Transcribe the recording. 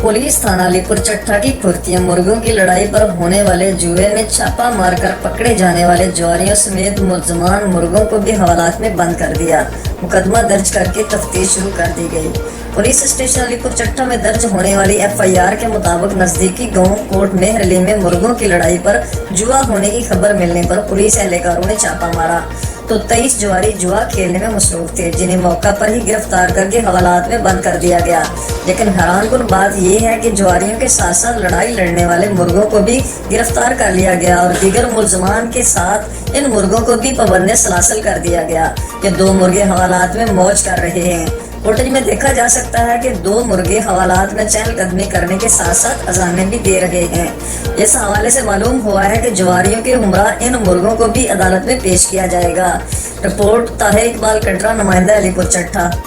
Police थाना अलीपुर चट्टा की फुर्तियां मुर्गों की लड़ाई पर होने वाले जुए में छापा मारकर पकड़े जाने वाले जुआरियों समेत मुलजमान मुर्गों को भी हवालात में बंद कर दिया। मुकदमा दर्ज करके तफ्तीश शुरू कर दी गई। पुलिस स्टेशन अलीपुर चट्टा में दर्ज होने वाली FIR के मुताबिक नजदीकी गांव कोट मेहरली में मुर्गों की लड़ाई पर जुआ होने की खबर मिलने पर पुलिस एहलकारों ने छापा मारा तो 23 जुआरी जुआ खेलने में मसरूफ थे, जिन्हें मौका पर ही गिरफ्तार करके हवालात में बंद कर दिया गया। लेकिन हैरानकुन बात यह है कि जुआरियों के साथ साथ लड़ाई लड़ने वाले मुर्गों को भी गिरफ्तार कर लिया गया और दीगर मुलजमान के साथ इन मुर्गों को भी पाबंद सलासल कर दिया गया। ये 2 मुर्गे हवालात में मौज कर रहे हैं। फुटेज में देखा जा सकता है कि 2 मुर्गे हवालात में चहलकदमी करने के साथ साथ अजानें भी दे रहे हैं। इस हवाले से मालूम हुआ है कि जुआरियों के हमरा इन मुर्गों को भी अदालत में पेश किया जाएगा। रिपोर्ट ताहिर इकबाल कटरा, नुमाइंदा अलीपुर चट्टा।